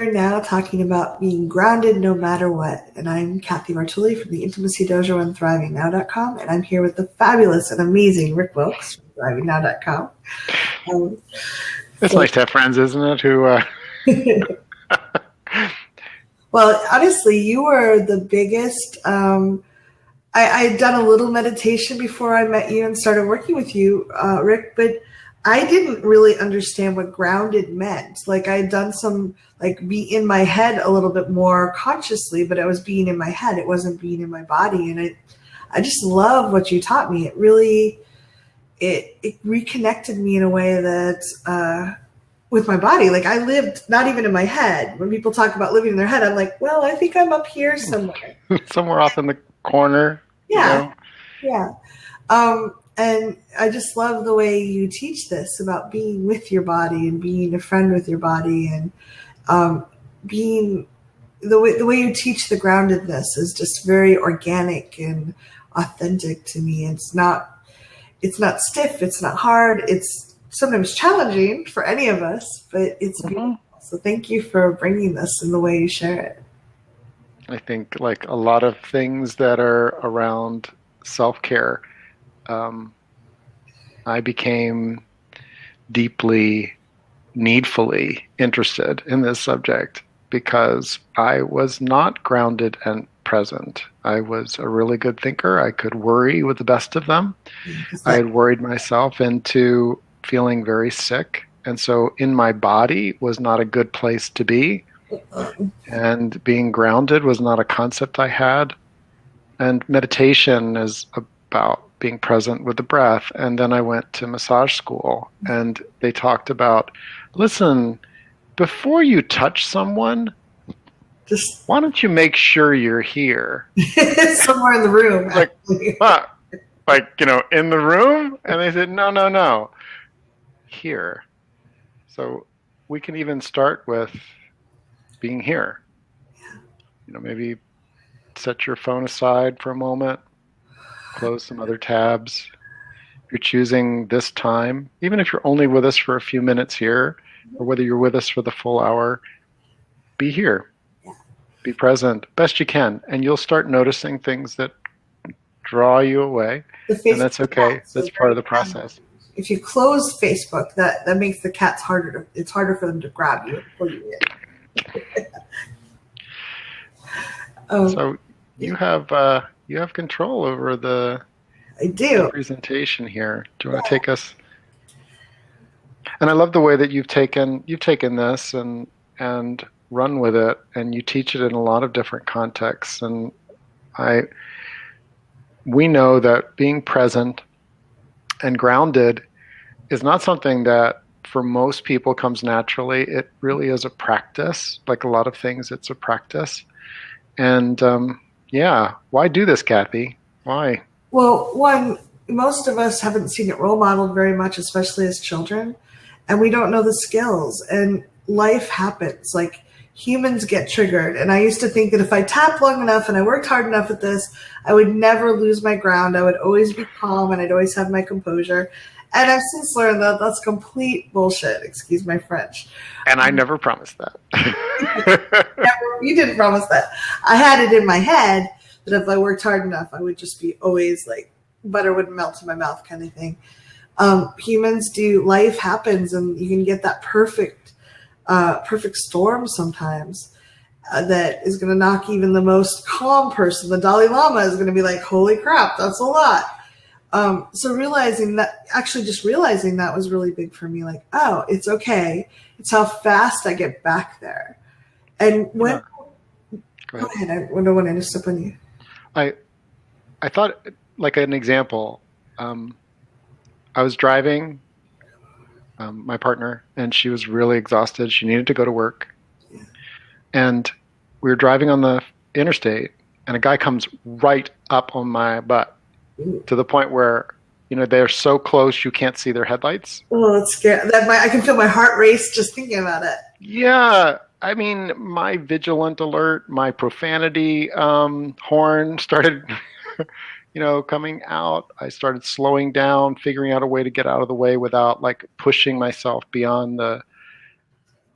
We're now talking about being grounded no matter what. And I'm Cathy Martulli from the Intimacy Dojo and ThrivingNow.com. And I'm here with the fabulous and amazing Rick Wilkes from ThrivingNow.com. It's nice to have friends, isn't it? Well, honestly, you were the biggest. I had done a little meditation before I met you and started working with you, Rick, but I didn't really understand what grounded meant. Like I had done some, like be in my head a little bit more consciously, but I was being in my head. It wasn't being in my body. And I just love what you taught me. It really, it reconnected me in a way that, with my body. Like I lived not even in my head. When people talk about living in their head, I'm like, well, I think I'm up here somewhere. Somewhere off in the corner. Yeah. You know? Yeah. And I just love the way you teach this about being with your body and being a friend with your body, and being the way you teach the groundedness is just very organic and authentic to me. It's not stiff. It's not hard. It's sometimes challenging for any of us, but it's beautiful. So thank you for bringing this in the way you share it. I think like a lot of things that are around self-care, I became deeply, needfully interested in this subject because I was not grounded and present. I was a really good thinker. I could worry with the best of them. I had worried myself into feeling very sick. And so in my body was not a good place to be. And being grounded was not a concept I had. And meditation is about being present with the breath. And then I went to massage school and they talked about, listen, before you touch someone, why don't you make sure you're here? Somewhere in the room. Like, in the room? And they said, no, here. So we can even start with being here. Maybe set your phone aside for a moment, close some other tabs. If you're choosing this time, even if you're only with us for a few minutes here, or whether you're with us for the full hour, be here. Be present best you can, and you'll start noticing things that draw you away, and that's okay. That's part of the process. If you close Facebook, that makes the cats harder. It's harder for them to grab you and pull you in. So you have control over the presentation here. Do you want to take us? And I love the way that you've taken this and run with it, and you teach it in a lot of different contexts. And we know that being present and grounded is not something that for most people comes naturally. It really is a practice. Like a lot of things, it's a practice. And why do this, Cathy? Why? Well, one, most of us haven't seen it role modeled very much, especially as children, and we don't know the skills, and life happens. Like humans get triggered. And I used to think that if I tapped long enough and I worked hard enough at this, I would never lose my ground. I would always be calm and I'd always have my composure. And I've since learned that that's complete bullshit. Excuse my French. And I never promised that. You didn't promise that. I had it in my head that if I worked hard enough, I would just be always like butter would melt in my mouth kind of thing. Humans do, life happens, and you can get that perfect storm sometimes that is going to knock even the most calm person. The Dalai Lama is going to be like, holy crap, that's a lot. So realizing that was really big for me. Like, oh, it's okay. It's how fast I get back there. And when, go ahead. I don't want to step on you. I thought, like an example, I was driving my partner, and she was really exhausted. She needed to go to work. Yeah. And we were driving on the interstate, and a guy comes right up on my butt. Ooh. To the point where, they're so close you can't see their headlights. Oh, that's scary. I can feel my heart race just thinking about it. Yeah. I mean, my vigilant alert, my profanity horn started, coming out. I started slowing down, figuring out a way to get out of the way without like pushing myself beyond the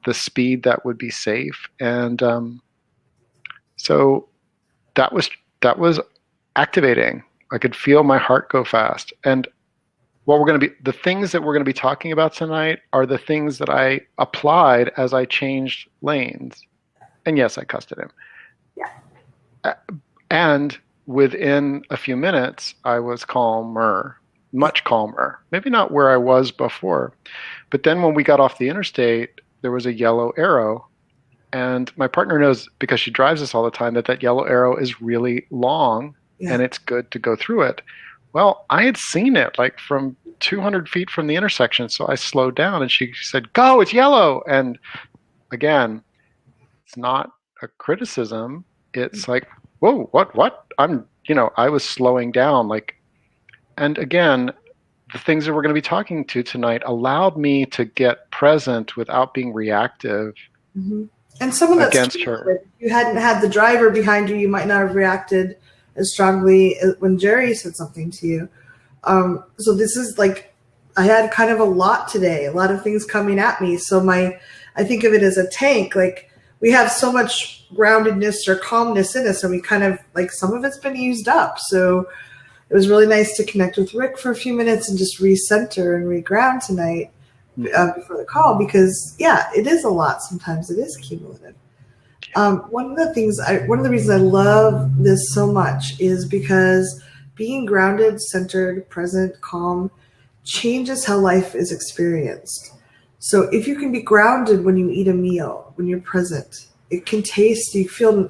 the speed that would be safe. And so that was activating. I could feel my heart go fast. And the things that we're going to be talking about tonight are the things that I applied as I changed lanes. And yes, I cussed at him. Yeah. And within a few minutes, I was calmer, much calmer. Maybe not where I was before. But then when we got off the interstate, there was a yellow arrow. And my partner knows, because she drives us all the time, that yellow arrow is really long, Yeah. and it's good to go through it. Well, I had seen it like from 200 feet from the intersection. So I slowed down and she said, "Go, it's yellow." And again, it's not a criticism. It's like, whoa, what? I was slowing down. And again, the things that we're going to be talking to tonight allowed me to get present without being reactive. Mm-hmm. And some of that's against her. If you hadn't had the driver behind you, you might not have reacted as strongly when Jerry said something to you. So this is like, I had kind of a lot today, a lot of things coming at me. So I think of it as a tank. Like, we have so much groundedness or calmness in us, and we kind of, like, some of it's been used up. So it was really nice to connect with Rick for a few minutes and just recenter and reground tonight before the call, because it is a lot. Sometimes it is cumulative. One of the reasons I love this so much is because being grounded, centered, present, calm changes how life is experienced. So if you can be grounded when you eat a meal, when you're present, it can taste,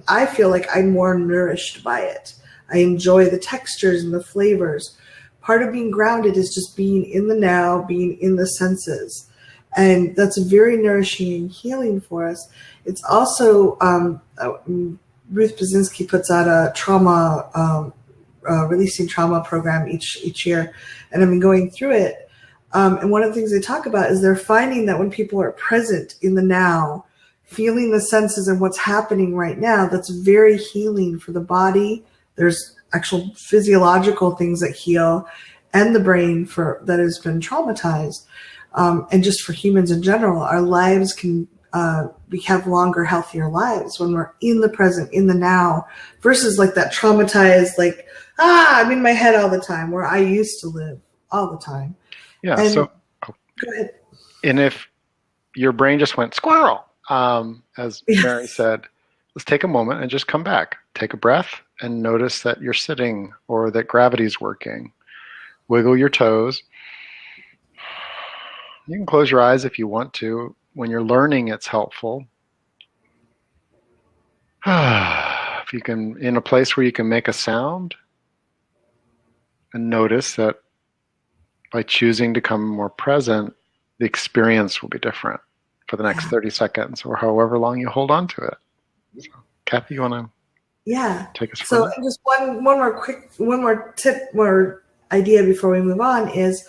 I feel like I'm more nourished by it. I enjoy the textures and the flavors. Part of being grounded is just being in the now, being in the senses. And that's very nourishing and healing for us. It's also, Ruth Basinski puts out a trauma, releasing trauma program each year. And I've been going through it. And one of the things they talk about is they're finding that when people are present in the now, feeling the senses and what's happening right now, that's very healing for the body. There's actual physiological things that heal, and the brain that has been traumatized. And just for humans in general, our lives we have longer, healthier lives when we're in the present, in the now, versus like that traumatized, like, I'm in my head all the time, where I used to live all the time. Yeah. And, go ahead. And if your brain just went squirrel, as Mary said, let's take a moment and just come back. Take a breath and notice that you're sitting or that gravity's working. Wiggle your toes. You can close your eyes if you want to. When you're learning, it's helpful. If you can, in a place where you can make a sound, and notice that by choosing to come more present, the experience will be different for the next 30 seconds or however long you hold on to it. So, Cathy, you want to take us further? So just one more tip or idea before we move on is,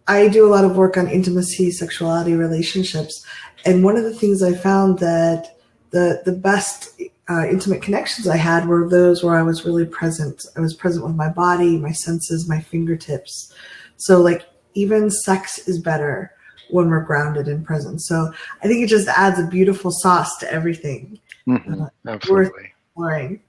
I do a lot of work on intimacy, sexuality, relationships. And one of the things I found that the best intimate connections I had were those where I was really present. I was present with my body, my senses, my fingertips. So like, even sex is better when we're grounded and present. So I think it just adds a beautiful sauce to everything. Mm-hmm. Absolutely. Worth exploring.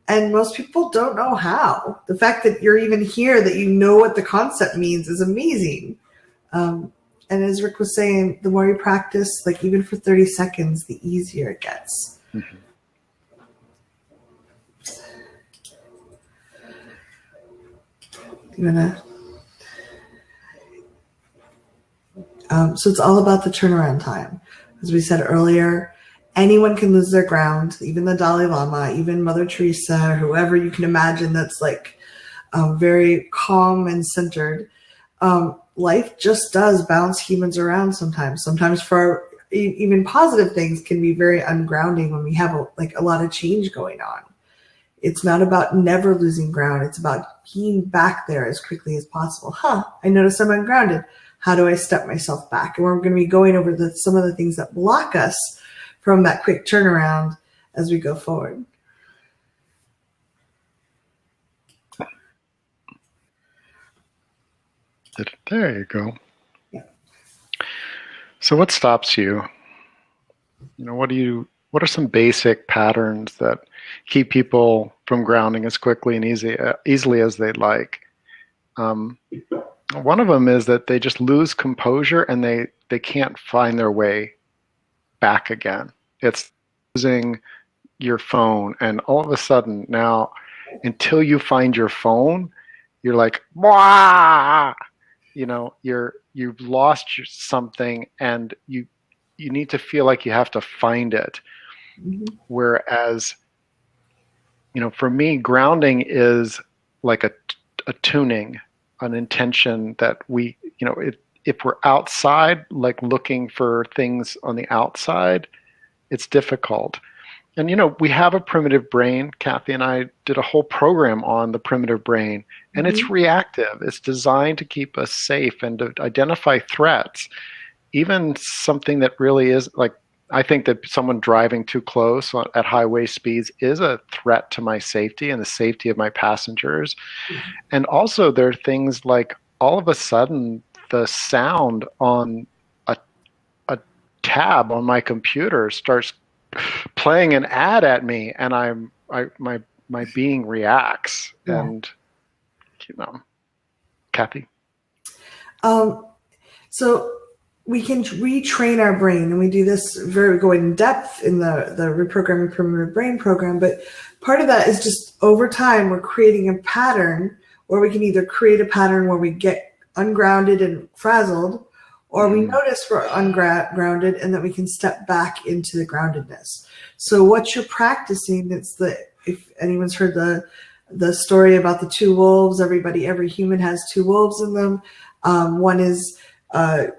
And most people don't know how. The fact that you're even here, that you know what the concept means, is amazing. And as Rick was saying, the more you practice, like even for 30 seconds, the easier it gets. Mm-hmm. So it's all about the turnaround time. As we said earlier, anyone can lose their ground, even the Dalai Lama, even Mother Teresa, or whoever you can imagine that's like very calm and centered. Life just does bounce humans around sometimes. Sometimes for even positive things can be very ungrounding when we have a lot of change going on. It's not about never losing ground. It's about being back there as quickly as possible. I notice I'm ungrounded. How do I step myself back? And we're going to be going over some of the things that block us from that quick turnaround as we go forward. There you go. Yeah. So what stops you what are some basic patterns that keep people from grounding as quickly and easily as they'd like? Um, One of them is that they just lose composure and they can't find their way back again. It's losing your phone, and all of a sudden now, until you find your phone, you're like, "Wah!" You've lost something, and you need to feel like you have to find it. Mm-hmm. Whereas, for me, grounding is like a tuning, an intention that if we're outside, like looking for things on the outside, it's difficult. And we have a primitive brain. Cathy and I did a whole program on the primitive brain, and Mm-hmm. it's reactive. It's designed to keep us safe and to identify threats. Even something that really is like, I think that someone driving too close at highway speeds is a threat to my safety and the safety of my passengers. And also, there are things like all of a sudden the sound on a, a tab on my computer starts playing an ad at me, and my being reacts. Yeah. And you know, Cathy. Um, so we can retrain our brain, and we do this very go in depth in the reprogramming primitive brain program. But part of that is just over time we're creating a pattern where we can either create a pattern where we get ungrounded and frazzled, or we notice we're ungrounded and that we can step back into the groundedness. So what you're practicing, if anyone's heard the story about the two wolves, every human has two wolves in them. One is, I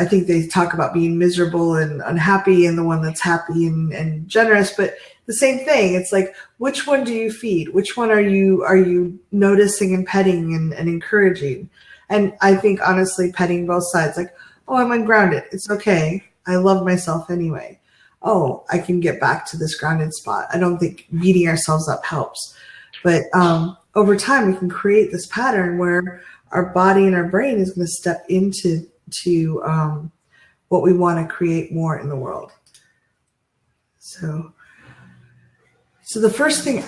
think they talk about being miserable and unhappy, and the one that's happy and generous. But the same thing, it's like, which one do you feed? Which one are you noticing and petting and encouraging? And I think honestly, petting both sides, like, oh, I'm ungrounded. It's okay. I love myself anyway. Oh, I can get back to this grounded spot. I don't think beating ourselves up helps. But over time, we can create this pattern where our body and our brain is going to step into what we want to create more in the world. So the first thing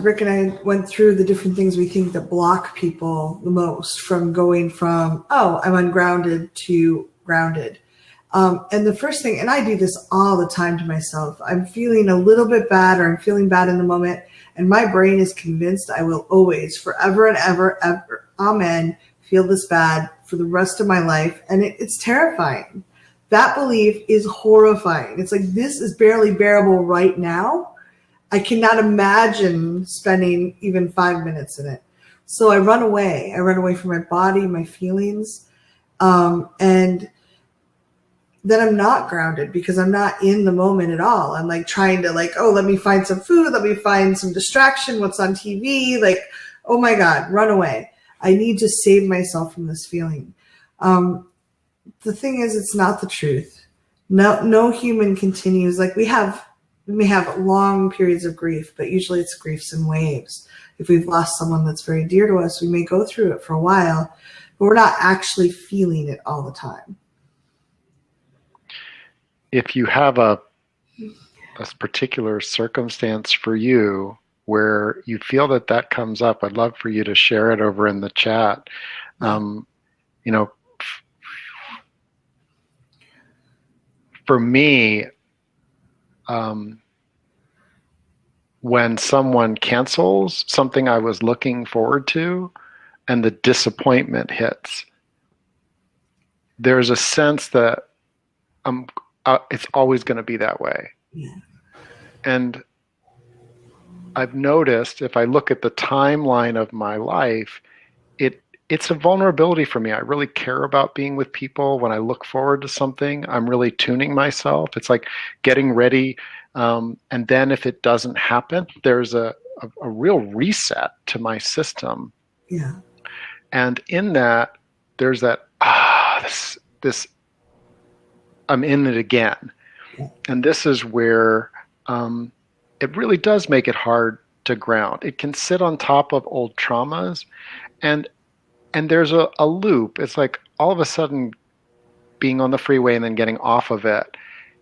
Rick and I went through the different things we think that block people the most from going from, oh, I'm ungrounded to grounded. And the first thing, and I do this all the time to myself, I'm feeling a little bit bad or I'm feeling bad in the moment, and my brain is convinced I will always, forever and ever, amen, feel this bad for the rest of my life. And it's terrifying. That belief is horrifying. It's like, this is barely bearable right now. I cannot imagine spending even 5 minutes in it. So I run away. I run away from my body, my feelings. And then I'm not grounded because I'm not in the moment at all. I'm like trying to let me find some food. Let me find some distraction. What's on TV? Like, oh my God, run away. I need to save myself from this feeling. The thing is, it's not the truth. No human continues. Like we may have long periods of grief, but usually it's griefs in waves. If we've lost someone that's very dear to us, we may go through it for a while, but we're not actually feeling it all the time. If you have a particular circumstance for you where you feel that comes up, I'd love for you to share it over in the chat. For me, when someone cancels something I was looking forward to and the disappointment hits, there's a sense that it's always going to be that way. Yeah. And I've noticed, if I look at the timeline of my life, it's a vulnerability for me. I really care about being with people. When I look forward to something, I'm really tuning myself. It's like getting ready. And then if it doesn't happen, there's a real reset to my system. Yeah. And in that, there's that, this, I'm in it again. And this is where it really does make it hard to ground. It can sit on top of old traumas, and there's a loop. It's like all of a sudden being on the freeway and then getting off of it.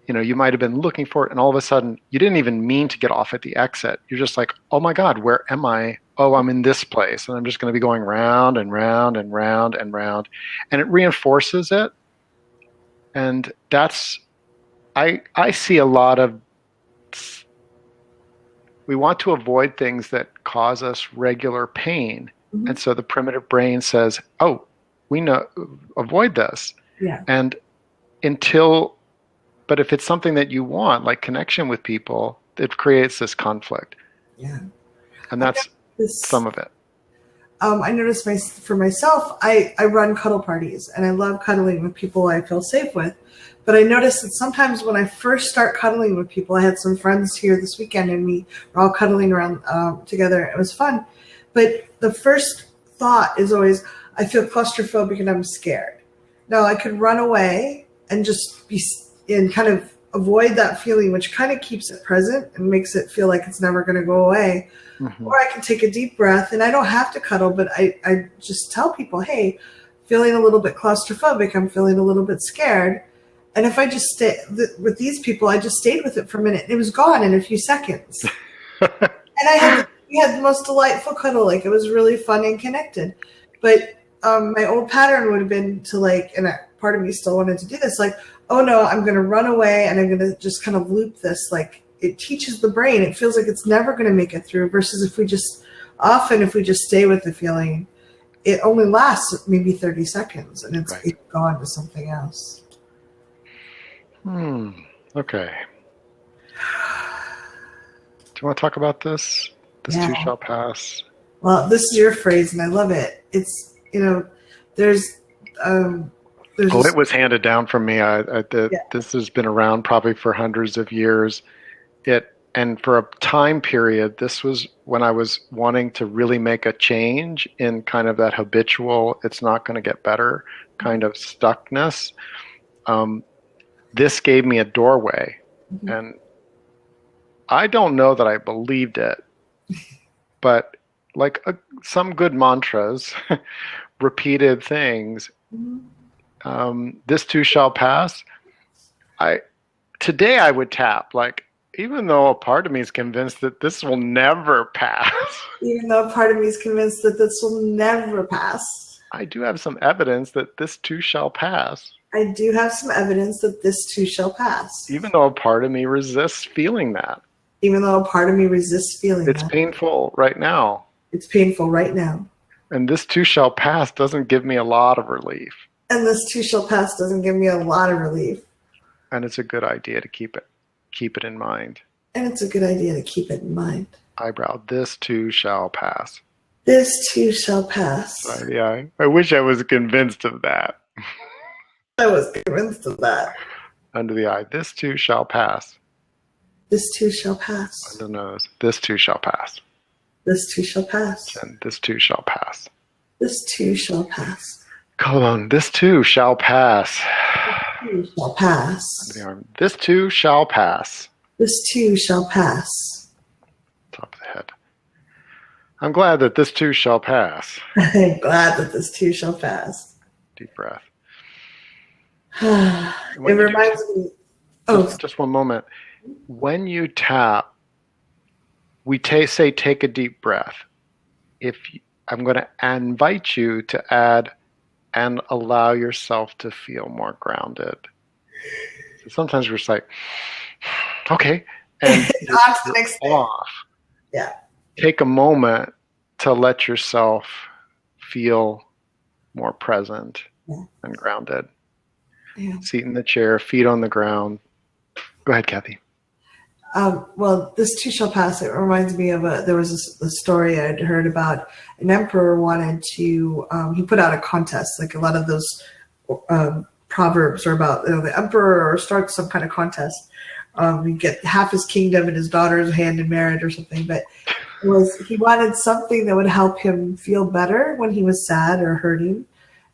you might have been looking for it, and all of a sudden you didn't even mean to get off at the exit. You're just like, oh my God, where am I? Oh, I'm in this place, and I'm just going to be going round and round and round and round, and it reinforces it. And I see a lot of, we want to avoid things that cause us regular pain. Mm-hmm. And so the primitive brain says, oh, we know, avoid this. Yeah. And but if it's something that you want, like connection with people, it creates this conflict. Yeah. And that's some of it. I noticed for myself, I run cuddle parties, and I love cuddling with people I feel safe with. But I noticed that sometimes when I first start cuddling with people, I had some friends here this weekend, and we were all cuddling around together. It was fun. But the first thought is always, I feel claustrophobic and I'm scared. Now, I could run away and just be and kind of avoid that feeling, which kind of keeps it present and makes it feel like it's never going to go away. Mm-hmm. Or I can take a deep breath, and I don't have to cuddle, but I just tell people, hey, feeling a little bit claustrophobic, I'm feeling a little bit scared. And if I just stay with these people, I just stayed with it for a minute. It was gone in a few seconds. And we had the most delightful cuddle. Like, it was really fun and connected. But my old pattern would have been to and part of me still wanted to do this, oh no, I'm going to run away and I'm going to just kind of loop this. It teaches the brain. It feels like it's never going to make it through, versus if we just stay with the feeling, it only lasts maybe 30 seconds and it's gone to something else. Okay. Do you want to talk about this? This too shall pass. Well, this is your phrase and I love it. It's, there's it was handed down from me. This has been around probably for hundreds of years. And for a time period, this was when I was wanting to really make a change in kind of that habitual, it's not going to get better kind of stuckness. This gave me a doorway. Mm-hmm. And I don't know that I believed it, but some good mantras, repeated things, this too shall pass. Today I would tap, even though a part of me is convinced that this will never pass. Even though a part of me is convinced that this will never pass. I do have some evidence that this too shall pass. I do have some evidence that this too shall pass. Even though a part of me resists feeling that. Even though a part of me resists feeling that. It's painful right now. It's painful right now. And this too shall pass doesn't give me a lot of relief. And this too shall pass doesn't give me a lot of relief. And it's a good idea to keep it in mind. And it's a good idea to keep it in mind. Eyebrow, this too shall pass. This too shall pass. Yeah, I wish I was convinced of that. I was convinced of that. Under the eye, this too shall pass. This too shall pass. Under the nose, this too shall pass. This too shall pass. And this too shall pass. This too shall pass. Colon, this too shall pass. This too shall pass. Under the arm, this too shall pass. This too shall pass. Top of the head. I'm glad that this too shall pass. I'm glad that this too shall pass. Deep breath. It reminds me. Just one moment. When you tap, we say take a deep breath. I'm going to invite you to add and allow yourself to feel more grounded. So sometimes we're just like, okay, and on to the next thing. Off. Yeah. Take a moment to let yourself feel more present and grounded. Yeah. Seat in the chair, feet on the ground. Go ahead, Cathy. Well, this too shall pass. It reminds me of there was a story I'd heard about an emperor wanted to, he put out a contest, like a lot of those proverbs are about, the emperor or starts some kind of contest. You get half his kingdom in his daughter's hand in marriage or something, but he wanted something that would help him feel better when he was sad or hurting,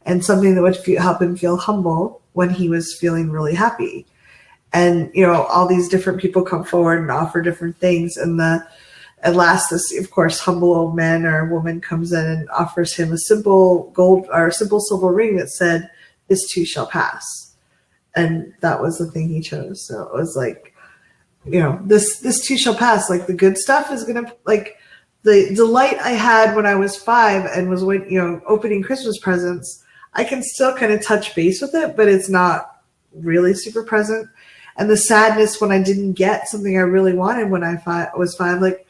and something that would help him feel humble when he was feeling really happy. And, all these different people come forward and offer different things. And at last, this, of course, humble old man or woman comes in and offers him a simple gold or a simple silver ring that said, this too shall pass. and that was the thing he chose. So it was like, this too shall pass. Like the good stuff is gonna, like the delight I had when I was 5 and was opening Christmas presents. I can still kind of touch base with it, but it's not really super present. And the sadness when I didn't get something I really wanted when I was 5, like,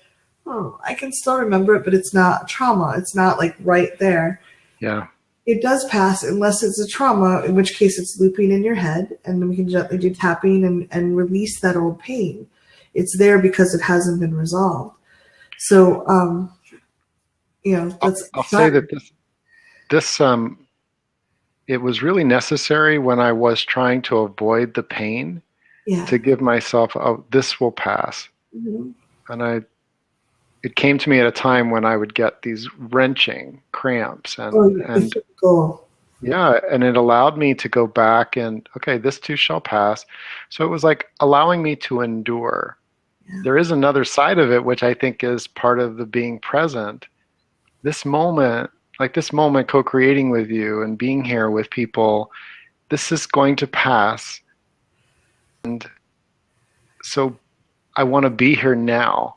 oh, I can still remember it, but it's not trauma. It's not like right there. Yeah. It does pass unless it's a trauma, in which case it's looping in your head, and then we can gently do tapping and release that old pain. It's there because it hasn't been resolved. So, I'll say that this it was really necessary when I was trying to avoid the pain, to give myself, oh, this will pass. Mm-hmm. And it came to me at a time when I would get these wrenching cramps and yeah, and it allowed me to go back and, okay, this too shall pass. So it was like allowing me to endure. Yeah. There is another side of it, which I think is part of the being present. This moment, co-creating with you and being here with people, this is going to pass. And so I want to be here now.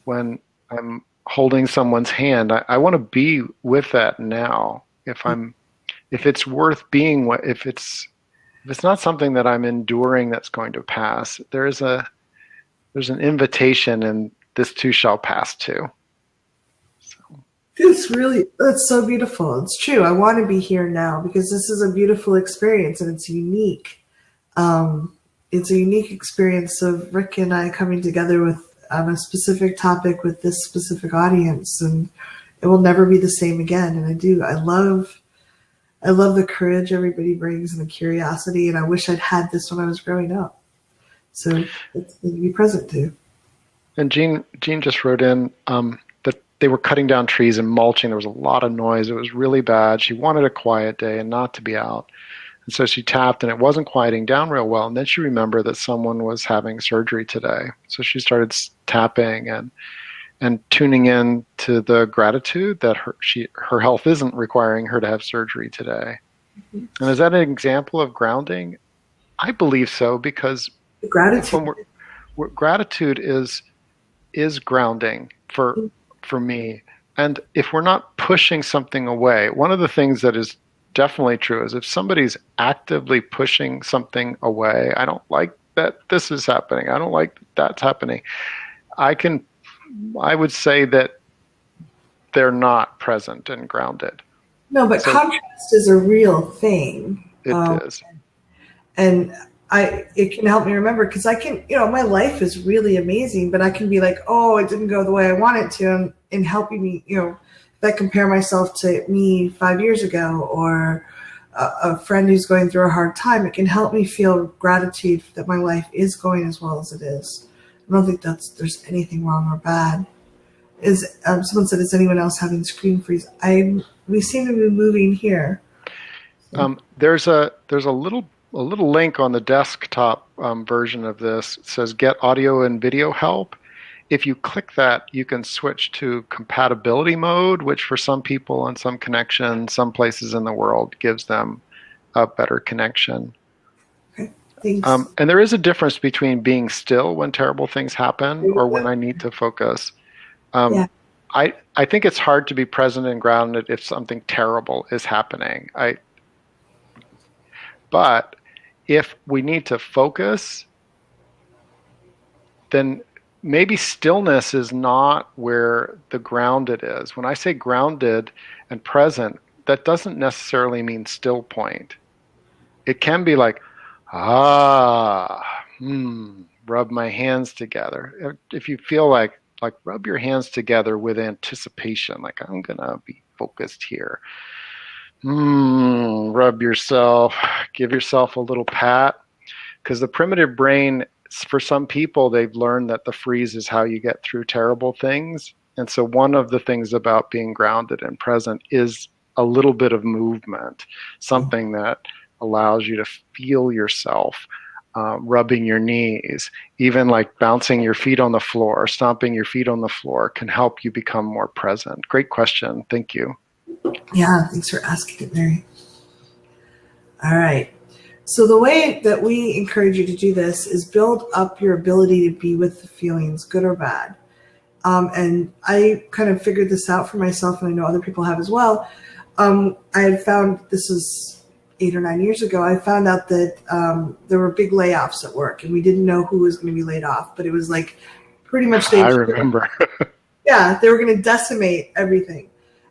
When I'm holding someone's hand, I want to be with that now. If it's worth being, if it's not something that I'm enduring that's going to pass, there's an invitation, and this too shall pass too. So. That's so beautiful. It's true. I want to be here now because this is a beautiful experience and it's unique. It's a unique experience of Rick and I coming together with on a specific topic with this specific audience, and it will never be the same again. And I love the courage everybody brings and the curiosity, and I wish I'd had this when I was growing up. So it's to be present too. And Jean just wrote in that they were cutting down trees and mulching. There was a lot of noise. It was really bad. She wanted a quiet day and not to be out. And so she tapped, and it wasn't quieting down real well. And then she remembered that someone was having surgery today. So she started tapping and tuning in to the gratitude that her health isn't requiring her to have surgery today. Mm-hmm. And is that an example of grounding? I believe so, because gratitude is grounding for me. And if we're not pushing something away, one of the things that is definitely true is if somebody's actively pushing something away, I don't like that this is happening, I don't like that's happening, I would say that they're not present and grounded. No, but so, contrast is a real thing. It is. And it can help me remember, because I can, my life is really amazing, but I can be like, oh, it didn't go the way I want it to, and helping me, if I compare myself to me 5 years ago, or a friend who's going through a hard time, it can help me feel gratitude that my life is going as well as it is. I don't think there's anything wrong or bad. Someone said, is anyone else having screen freeze? We seem to be moving here. There's a little link on the desktop version of this. It says get audio and video help. If you click that, you can switch to compatibility mode, which for some people on some connections, some places in the world, gives them a better connection. Okay, thanks. And there is a difference between being still when terrible things happen or when I need to focus. Yeah. I think it's hard to be present and grounded if something terrible is happening. But if we need to focus, then maybe stillness is not where the grounded is. When I say grounded and present, that doesn't necessarily mean still point. It can be like, rub my hands together. If you feel like rub your hands together with anticipation, like I'm gonna be focused here. Rub yourself, give yourself a little pat, because the primitive brain, for some people, they've learned that the freeze is how you get through terrible things. And so one of the things about being grounded and present is a little bit of movement, something that allows you to feel yourself, rubbing your knees, even like bouncing your feet on the floor, stomping your feet on the floor can help you become more present. Great question. Thank you. Yeah, thanks for asking it, Mary. All right. So the way that we encourage you to do this is build up your ability to be with the feelings, good or bad. And I kind of figured this out for myself, and I know other people have as well. I had found, this was 8 or 9 years ago, I found out that there were big layoffs at work, and we didn't know who was going to be laid off, but it was like pretty much I remember. yeah, they were going to decimate everything.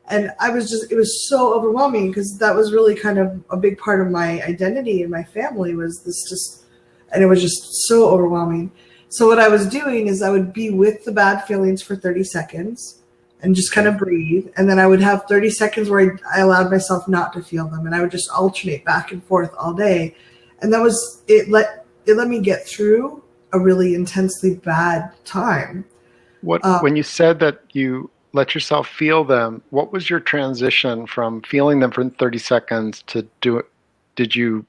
And it was so overwhelming because that was really kind of a big part of my identity and my family was this just, and it was just so overwhelming. So what I was doing is I would be with the bad feelings for 30 seconds and just kind of breathe. And then I would have 30 seconds where I allowed myself not to feel them. And I would just alternate back and forth all day. And that was, it let me get through a really intensely bad time. When you said that you let yourself feel them, what was your transition from feeling them for 30 seconds to do it? Did you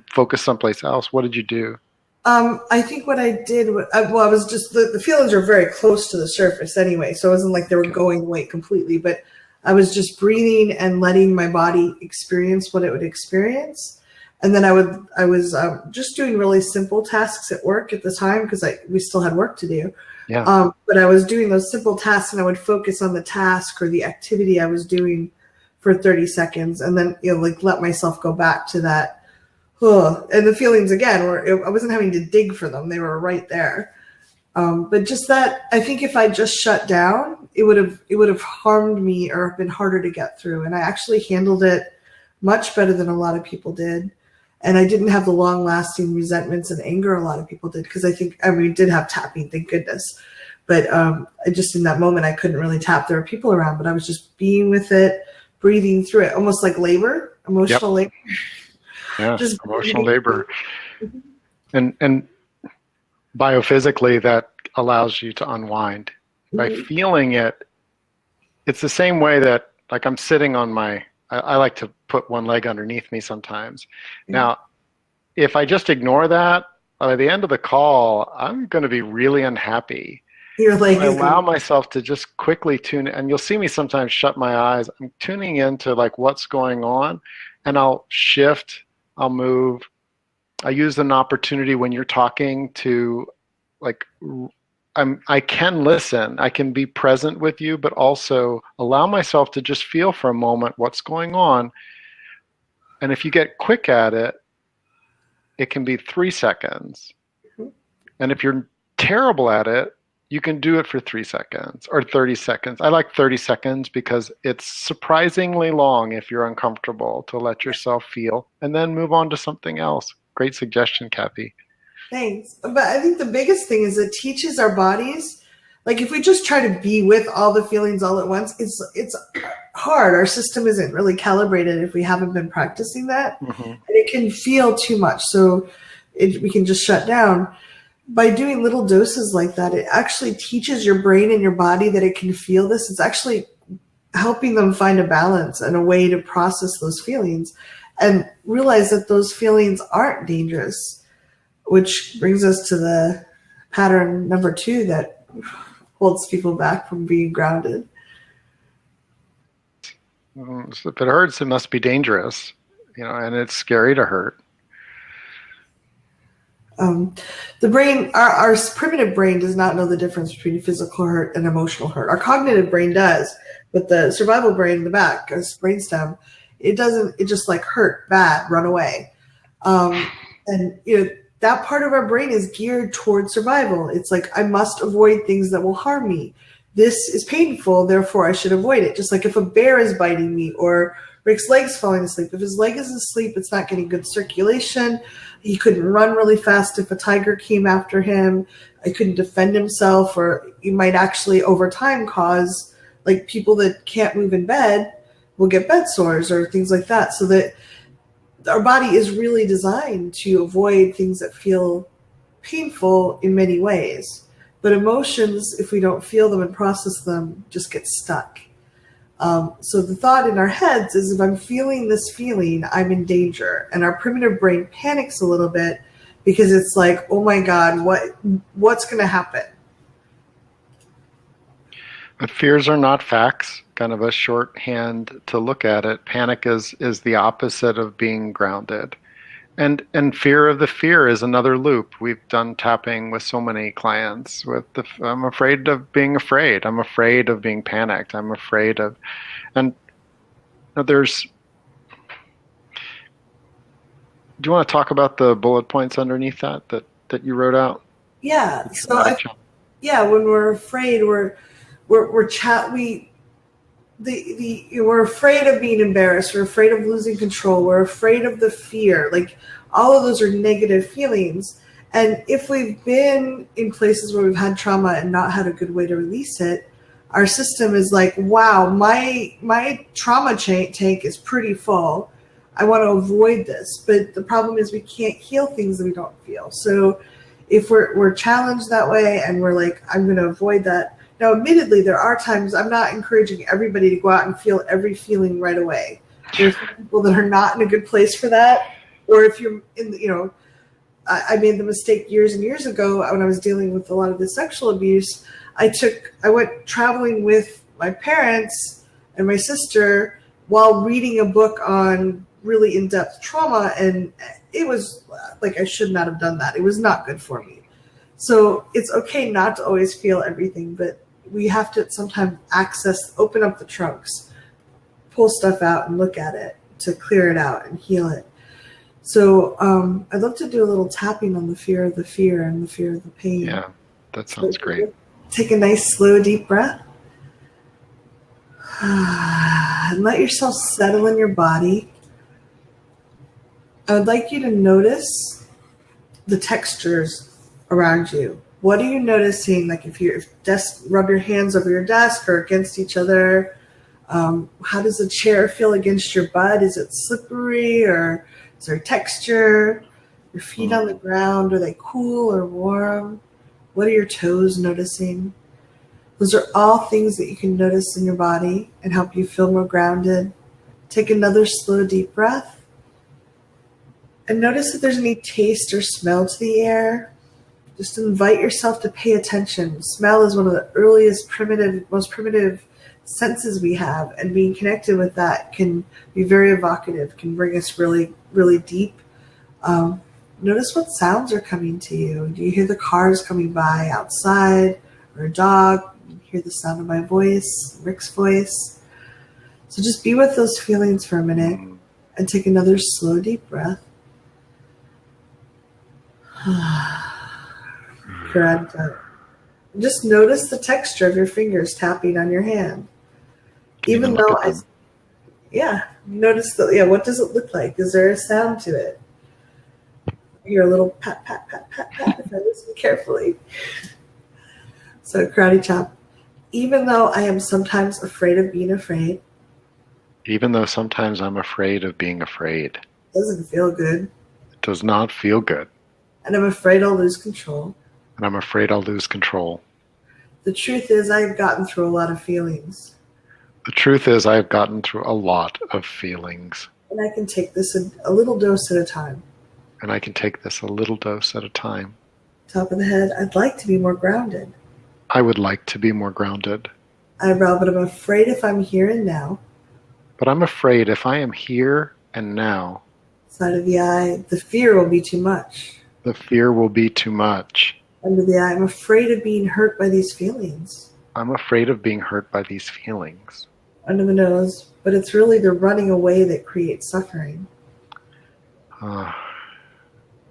focus someplace else? What did you do? I think what I did, I was just, the feelings are very close to the surface anyway. So it wasn't like they were going away completely, but I was just breathing and letting my body experience what it would experience. And then I was just doing really simple tasks at work at the time because we still had work to do. Yeah. But I was doing those simple tasks and I would focus on the task or the activity I was doing for 30 seconds and then, like let myself go back to that. And the feelings again, I wasn't having to dig for them. They were right there. But just that, I think if I just shut down, it would have harmed me or been harder to get through. And I actually handled it much better than a lot of people did. And I didn't have the long lasting resentments and anger a lot of people did. Cause we did have tapping, thank goodness. But I just, in that moment, I couldn't really tap. There were people around, but I was just being with it, breathing through it, almost like labor, emotional labor. Yeah, just emotional labor. And biophysically, that allows you to unwind. By feeling it, it's the same way that, like, I'm sitting on I like to put one leg underneath me sometimes. Now, if I just ignore that, by the end of the call, I'm going to be really unhappy. I allow myself to just quickly tune in, and you'll see me sometimes shut my eyes. I'm tuning into like what's going on, and I'll shift, I'll move. I use an opportunity when you're talking to, like, I can listen, I can be present with you, but also allow myself to just feel for a moment what's going on. And if you get quick at it, it can be 3 seconds. And if you're terrible at it, you can do it for 3 seconds or 30 seconds. I like 30 seconds because it's surprisingly long if you're uncomfortable to let yourself feel and then move on to something else. Great suggestion, Cathy. Thanks. But I think the biggest thing is it teaches our bodies, like if we just try to be with all the feelings all at once, it's hard. Our system isn't really calibrated if we haven't been practicing that. And it can feel too much. So we can just shut down. By doing little doses like that, it actually teaches your brain and your body that it can feel this. It's actually helping them find a balance and a way to process those feelings and realize that those feelings aren't dangerous. Which brings us to the pattern number 2 that holds people back from being grounded. So if it hurts, it must be dangerous, and it's scary to hurt. The brain, our primitive brain does not know the difference between physical hurt and emotional hurt. Our cognitive brain does, but the survival brain in the back, our brainstem, it doesn't. It just like hurt, bad, run away, and that part of our brain is geared towards survival. It's like, I must avoid things that will harm me. This is painful, therefore I should avoid it. Just like if a bear is biting me or Rick's leg's falling asleep. If his leg is asleep, it's not getting good circulation. He couldn't run really fast if a tiger came after him. He couldn't defend himself, or he might actually over time cause, like, people that can't move in bed will get bed sores or things like that. So that our body is really designed to avoid things that feel painful in many ways. But emotions, if we don't feel them and process them, just get stuck. So the thought in our heads is, if I'm feeling this feeling, I'm in danger. And our primitive brain panics a little bit because it's like, oh my God, what's going to happen? Fears are not facts, kind of a shorthand to look at it. Panic is the opposite of being grounded. And fear of the fear is another loop. We've done tapping with so many clients with I'm afraid of being afraid. I'm afraid of being panicked. I'm afraid of, and there's, do you want to talk about the bullet points underneath that you wrote out? Yeah. The So traumatic challenge. yeah, when we're afraid, we're chat we we're afraid of being embarrassed. We're afraid of losing control. We're afraid of the fear. Like all of those are negative feelings. And if we've been in places where we've had trauma and not had a good way to release it, our system is like, wow, my trauma tank is pretty full. I want to avoid this. But the problem is we can't heal things that we don't feel. So if we're challenged that way and we're like, I'm going to avoid that. Now, admittedly, there are times I'm not encouraging everybody to go out and feel every feeling right away. There's people that are not in a good place for that. Or if you're in, I made the mistake years and years ago when I was dealing with a lot of the sexual abuse. I went traveling with my parents and my sister while reading a book on really in-depth trauma, and it was like I should not have done that. It was not good for me. So it's okay not to always feel everything, but we have to sometimes open up the trunks, pull stuff out and look at it to clear it out and heal it. So I'd love to do a little tapping on the fear of the fear and the fear of the pain. Yeah, that sounds great. Take a nice, slow, deep breath. And let yourself settle in your body. I would like you to notice the textures around you. What are you noticing? Like if rub your hands over your desk or against each other. How does the chair feel against your butt? Is it slippery or is there texture? Your feet on the ground, are they cool or warm? What are your toes noticing? Those are all things that you can notice in your body and help you feel more grounded. Take another slow, deep breath. And notice if there's any taste or smell to the air. Just invite yourself to pay attention. Smell is one of the earliest most primitive senses we have, and being connected with that can be very evocative, can bring us really, really deep. Notice what sounds are coming to you. Do you hear the cars coming by outside, or a dog? You hear the sound of my voice, Rick's voice. So just be with those feelings for a minute and take another slow, deep breath. Just notice the texture of your fingers tapping on your hand. Even though notice what does it look like? Is there a sound to it? I hear a little pat, pat, pat, pat, pat if I listen carefully. So karate chop. Even though I am sometimes afraid of being afraid. Even though sometimes I'm afraid of being afraid. It doesn't feel good. It does not feel good. And I'm afraid I'll lose control. And I'm afraid I'll lose control. The truth is I've gotten through a lot of feelings. The truth is I've gotten through a lot of feelings. And I can take this a little dose at a time. And I can take this a little dose at a time. Top of the head, I'd like to be more grounded. I would like to be more grounded. Eyebrow, but I'm afraid if I'm here and now. But I'm afraid if I am here and now. Side of the eye, the fear will be too much. The fear will be too much. Under the eye, I'm afraid of being hurt by these feelings. I'm afraid of being hurt by these feelings. Under the nose, but it's really the running away that creates suffering.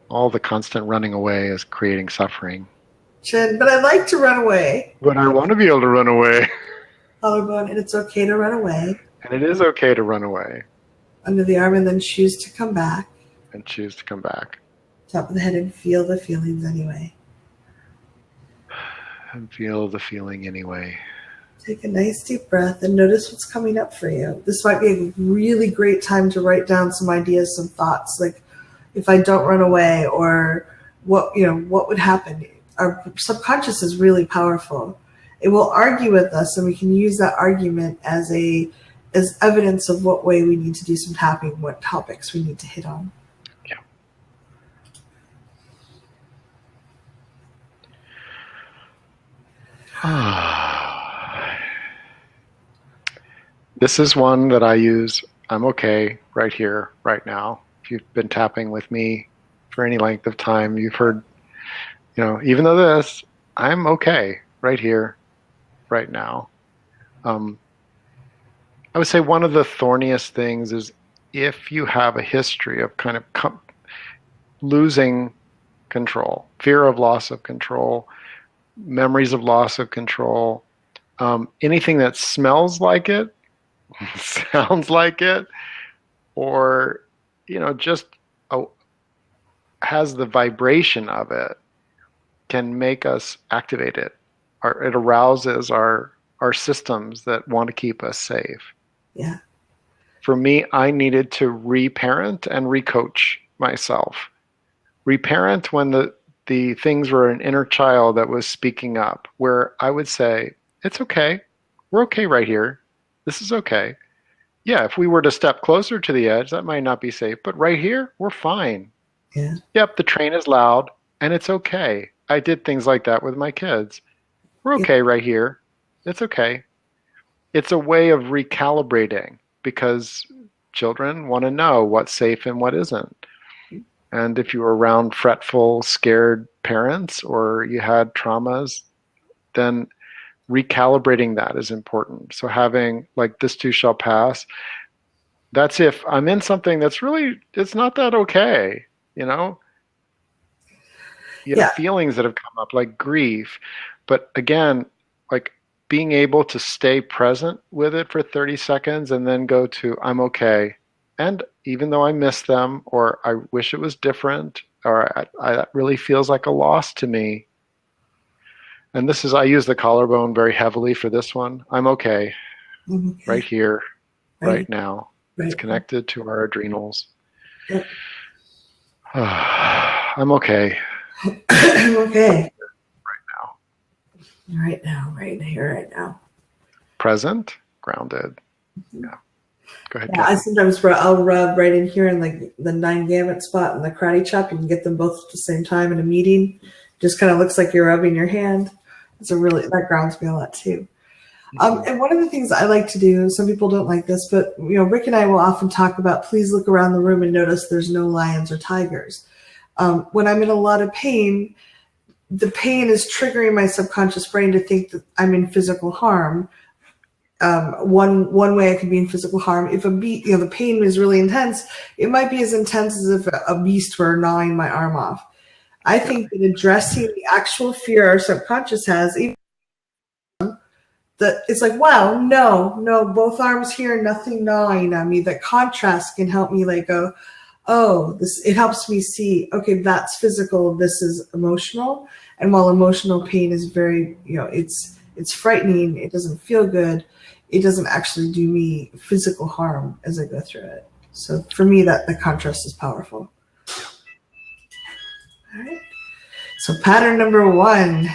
All the constant running away is creating suffering. Chin, but I like to run away. But I want to be able to run away. Collarbone, and it's okay to run away. And it is okay to run away. Under the arm, and then choose to come back. And choose to come back. Top of the head, and feel the feelings anyway. And feel the feeling anyway. Take a nice deep breath and notice what's coming up for you. This might be a really great time to write down some ideas, some thoughts, like if I don't run away, or what would happen. Our subconscious is really powerful. It will argue with us, and we can use that argument as evidence of what way we need to do some tapping, what topics we need to hit on. This is one that I use. I'm okay right here, right now. if you've been tapping with me for any length of time, you've heard, even though this, I'm okay right here, right now. Um, I would say one of the thorniest things is if you have a history of kind of losing control, fear of loss of control, memories of loss of control, anything that smells like it, sounds like it, or just has the vibration of it, can make us activate it. It arouses our systems that want to keep us safe. Yeah. For me, I needed to reparent and recoach myself. Reparent when the things were an inner child that was speaking up, where I would say, it's okay. We're okay right here. This is okay. Yeah, if we were to step closer to the edge, that might not be safe, but right here, we're fine. Yeah. Yep, the train is loud and it's okay. I did things like that with my kids. We're Yeah. okay right here. It's okay. It's a way of recalibrating because children want to know what's safe and what isn't. And if you were around fretful, scared parents or you had traumas, then recalibrating that is important. So having like this too shall pass, that's if I'm in something that's really, it's not that okay, you know? You have Yeah. feelings that have come up like grief. But again, like being able to stay present with it for 30 seconds and then go to, I'm okay. And even though I miss them or I wish it was different or that really feels like a loss to me. And this is, I use the collarbone very heavily for this one. I'm okay right Okay. here, Right. right now. It's Right. connected to our adrenals. Yep. I'm okay Okay. now. Right now, right here, right now. Present, grounded. Yeah. Go ahead, Yeah, I Cathy. sometimes I'll rub right in here in like the 9 gamut spot and the karate chop. You can get them both at the same time in a meeting. Just kind of looks like you're rubbing your hand. That grounds me a lot too. And one of the things I like to do, some people don't like this, but Rick and I will often talk about, please look around the room and notice there's no lions or tigers. When I'm in a lot of pain, the pain is triggering my subconscious brain to think that I'm in physical harm. One way I could be in physical harm, if the pain is really intense, it might be as intense as if a beast were gnawing my arm off. I think that addressing the actual fear our subconscious has, even that it's like, wow, no, both arms here, nothing gnawing on me. That contrast can help me like go, oh, it helps me see, okay, that's physical, this is emotional. And while emotional pain is very, it's frightening, it doesn't feel good, it doesn't actually do me physical harm as I go through it. So for me, that the contrast is powerful. All right. So pattern number 1.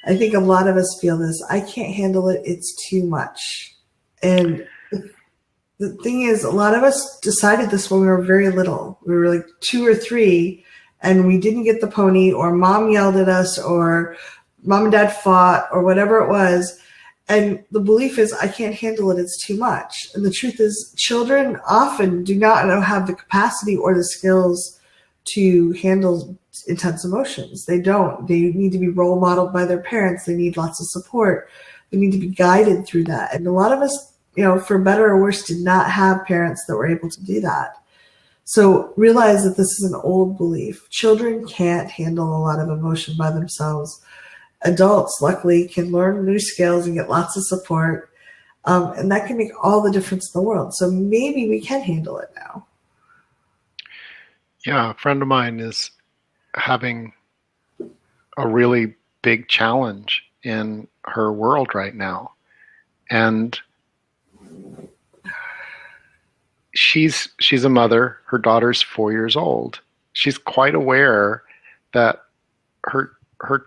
I think a lot of us feel this. I can't handle it. It's too much. And the thing is, a lot of us decided this when we were very little. We were like 2 or 3, and we didn't get the pony, or mom yelled at us, or mom and dad fought, or whatever it was. And the belief is, I can't handle it. It's too much. And the truth is, children often do not have the capacity or the skills to handle intense emotions. They don't. They need to be role modeled by their parents. They need lots of support. They need to be guided through that. And a lot of us, for better or worse, did not have parents that were able to do that. So realize that this is an old belief. Children can't handle a lot of emotion by themselves. Adults, luckily, can learn new skills and get lots of support. And that can make all the difference in the world. So maybe we can handle it now. Yeah, a friend of mine is having a really big challenge in her world right now. And she's a mother. Her daughter's 4 years old. She's quite aware that her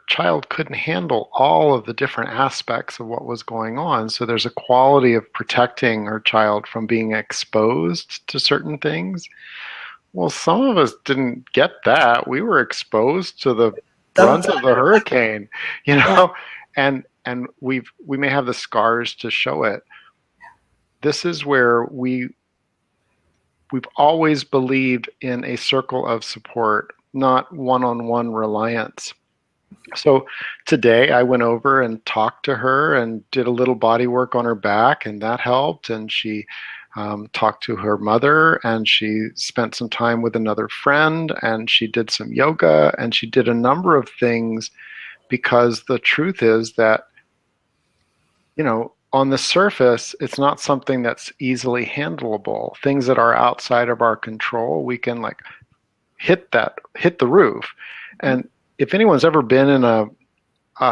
child couldn't handle all of the different aspects of what was going on. So there's a quality of protecting her child from being exposed to certain things. Well, some of us didn't get that. We were exposed to the brunt of the hurricane, and we may have the scars to show it. This is where we we've always believed in a circle of support, not one-on-one reliance. So today I went over and talked to her and did a little body work on her back, and that helped. And she talked to her mother, and she spent some time with another friend, and she did some yoga, and she did a number of things, because the truth is that, on the surface, it's not something that's easily handleable. Things that are outside of our control, we can like hit the roof. And if anyone's ever been in a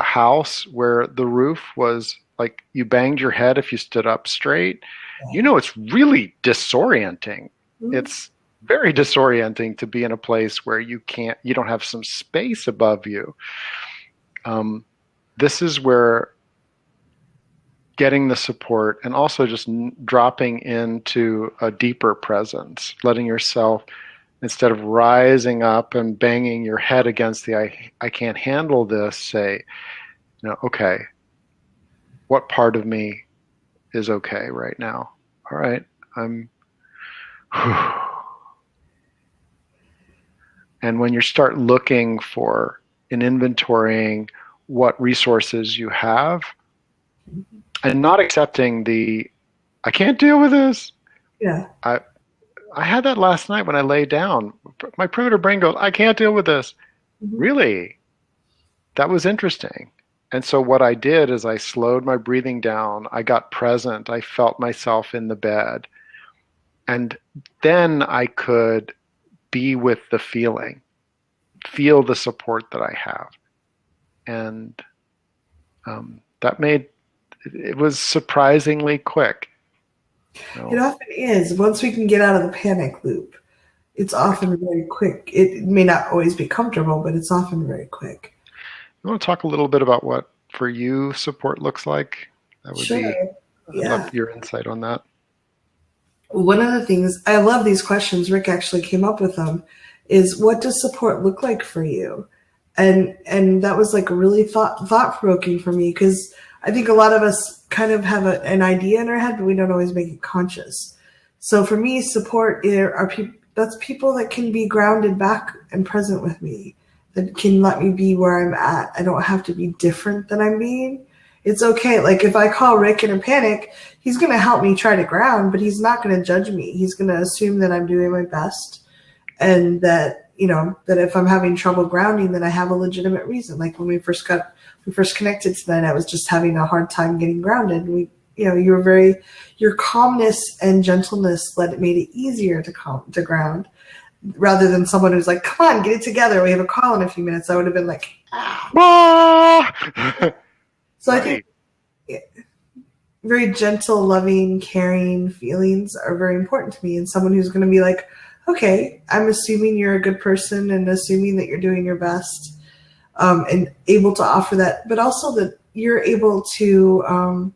house where the roof was like you banged your head if you stood up straight, it's really disorienting. It's very disorienting to be in a place where you don't have some space above you. This is where getting the support, and also just dropping into a deeper presence, letting yourself, instead of rising up and banging your head against the I can't handle this, say, okay, what part of me is okay right now? All right, I'm. And when you start looking for and inventorying what resources you have, and not accepting I can't deal with this. Yeah. I had that last night when I lay down. My primitive brain goes, I can't deal with this. Really? That was interesting. And so what I did is I slowed my breathing down. I got present. I felt myself in the bed. And then I could be with the feeling, feel the support that I have. And it was surprisingly quick. It often is. Once we can get out of the panic loop, it's often very quick. It may not always be comfortable, but it's often very quick. You want to talk a little bit about what for you support looks like? That would Sure. I'd love your insight on that. One of the things, I love these questions, Rick actually came up with them, is what does support look like for you? And that was like really thought-provoking for me, because I think a lot of us kind of have an idea in our head, but we don't always make it conscious. So for me, support that's people that can be grounded back and present with me, that can let me be where I'm at. I don't have to be different than I'm being. It's okay. Like if I call Rick in a panic, he's going to help me try to ground, but he's not going to judge me. He's going to assume that I'm doing my best, and that, that if I'm having trouble grounding, then I have a legitimate reason. Like when we first connected tonight, I was just having a hard time getting grounded. Your calmness and gentleness made it easier to ground, rather than someone who's like, come on, get it together, we have a call in a few minutes. I would have been like, ah. So right. I think very gentle, loving, caring feelings are very important to me. And someone who's going to be like, okay, I'm assuming you're a good person and assuming that you're doing your best, and able to offer that, but also that you're able to,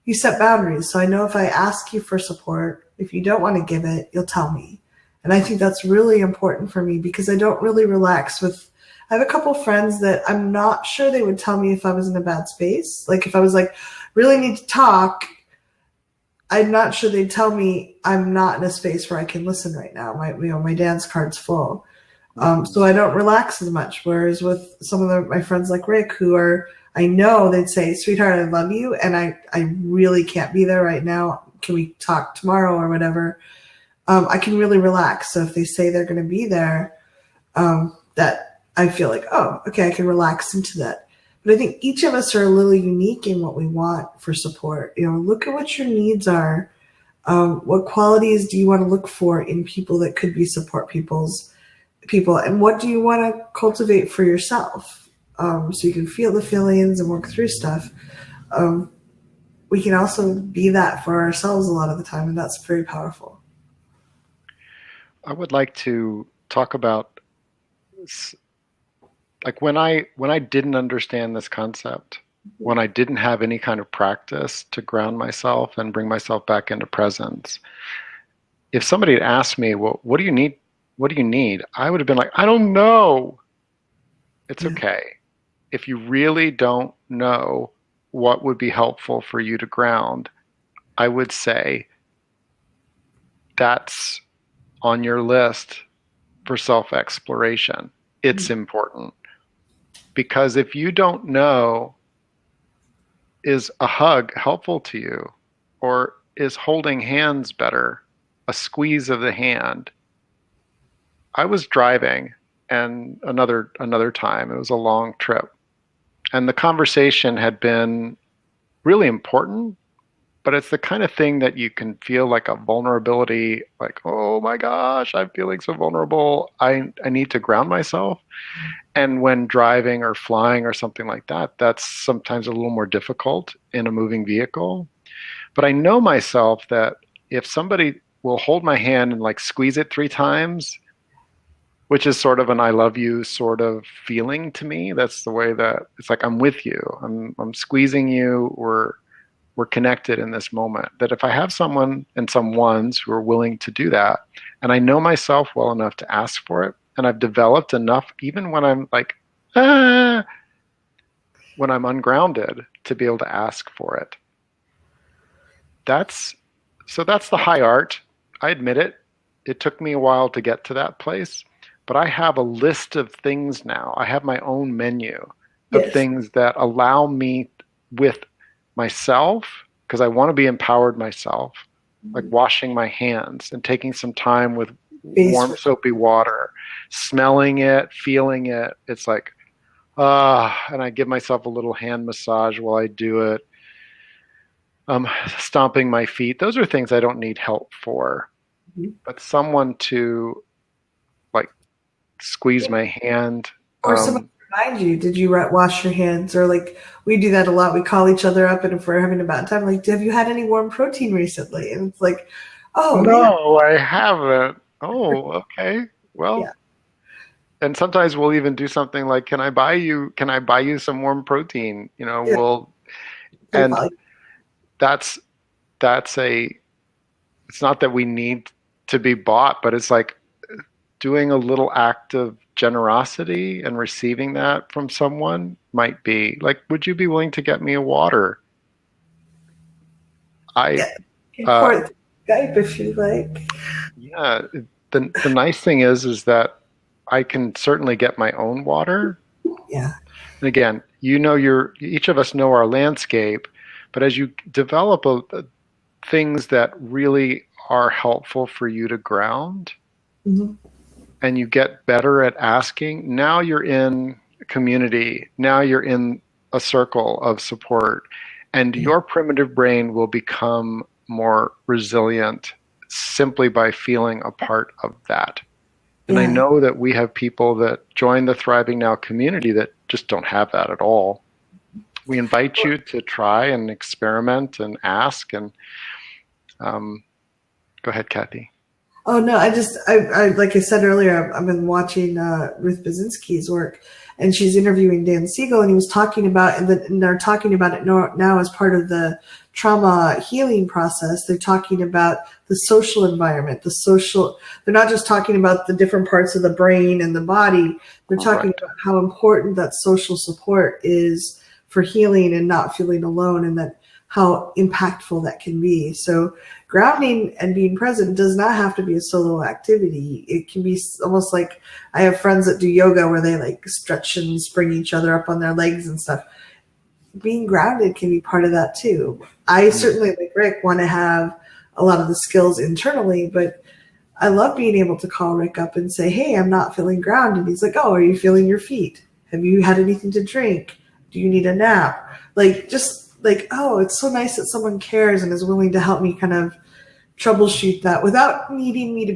you set boundaries. So I know if I ask you for support, if you don't want to give it, you'll tell me. And I think that's really important for me, because I don't really relax I have a couple friends that I'm not sure they would tell me if I was in a bad space. Like if I was like, really need to talk, I'm not sure they'd tell me I'm not in a space where I can listen right now. My dance card's full. So I don't relax as much. Whereas with some of my friends like Rick, I know they'd say, sweetheart, I love you, and I really can't be there right now. Can we talk tomorrow or whatever? I can really relax. So if they say they're going to be there, that I feel like, oh, okay, I can relax into that. But I think each of us are a little unique in what we want for support. Look at what your needs are. What qualities do you want to look for in people that could be support people? And what do you want to cultivate for yourself? So you can feel the feelings and work through stuff. We can also be that for ourselves a lot of the time, and that's very powerful. I would like to talk about, like, when I didn't understand this concept, when I didn't have any kind of practice to ground myself and bring myself back into presence. If somebody had asked me, well, what do you need? What do you need? I would have been like, I don't know. It's okay. If you really don't know what would be helpful for you to ground, I would say that's on your list for self-exploration. It's important. Because if you don't know, is a hug helpful to you? Or is holding hands better? A squeeze of the hand. I was driving and another time, it was a long trip. And the conversation had been really important, but it's the kind of thing that you can feel like a vulnerability, like, oh my gosh, I'm feeling so vulnerable. I need to ground myself. And when driving or flying or something like that, that's sometimes a little more difficult in a moving vehicle. But I know myself that if somebody will hold my hand and like squeeze it 3 times, which is sort of an I love you sort of feeling to me, that's the way that it's like I'm with you. I'm squeezing you. We're connected in this moment. That if I have someone and some ones who are willing to do that, and I know myself well enough to ask for it, and I've developed enough, even when I'm like, ah, when I'm ungrounded, to be able to ask for it. That's that's the high art. I admit it. It took me a while to get to that place, but I have a list of things now. I have my own menu of Yes. things that allow me with myself, because I want to be empowered myself, like washing my hands and taking some time with Base. warm soapy water, smelling it, feeling it. It's like, and I give myself a little hand massage while I do it. Stomping my feet. Those are things I don't need help for, but someone to like squeeze my hand. Or someone remind you, did you wash your hands? Or like we do that a lot. We call each other up, and if we're having a bad time, like, have you had any warm protein recently? And it's like, oh yeah, No, I haven't. Oh, okay. yeah, Well, and sometimes we'll even do something like, can I buy you some warm protein? yeah. And PayPal. that's that's a it's not that we need to be bought, but it's like doing a little act of generosity and receiving that from someone might be like, would you be willing to get me a water? I Yeah, you can uh pour it through Skype if you like. yeah, the nice thing is that I can certainly get my own water. Yeah, And again, each of us know our landscape, but as you develop things that really are helpful for you to ground, hmm and you get better at asking, now you're in community. Now you're in a circle of support, and yeah, your primitive brain will become more resilient simply by feeling a part of that. And I yeah. know that we have people that join the Thriving Now community that just don't have that at all. We invite you to try and experiment and ask. And um, go ahead, Cathy. Oh no, I like I said earlier, I've been watching Ruth Basinski's work, and she's interviewing Dan Siegel, and he was talking about, and they're talking about it now as part of the trauma healing process. They're talking about the social environment, They're not just talking about the different parts of the brain and the body. They're talking Right. about how important that social support is for healing and not feeling alone, and that how impactful that can be. So grounding and being present does not have to be a solo activity. It can be almost like I have friends that do yoga where they like stretch and spring each other up on their legs and stuff. Being grounded can be part of that too. I certainly, like Rick, want to have a lot of the skills internally, but I love being able to call Rick up and say, hey, I'm not feeling grounded. He's like, oh, are you feeling your feet? Have you had anything to drink? Do you need a nap? Like, just like, oh, it's so nice that someone cares and is willing to help me kind of troubleshoot that without needing to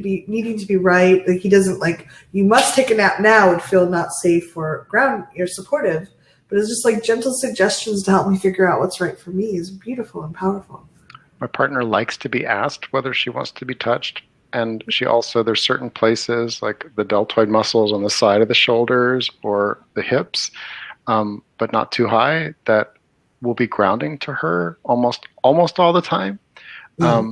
be right. Like he doesn't like, you must take a nap now and feel not safe or ground you're supportive. But it's just like gentle suggestions to help me figure out what's right for me is beautiful and powerful. My partner likes to be asked whether she wants to be touched. And there's certain places like the deltoid muscles on the side of the shoulders or the hips, but not too high, that will be grounding to her almost all the time. Yeah.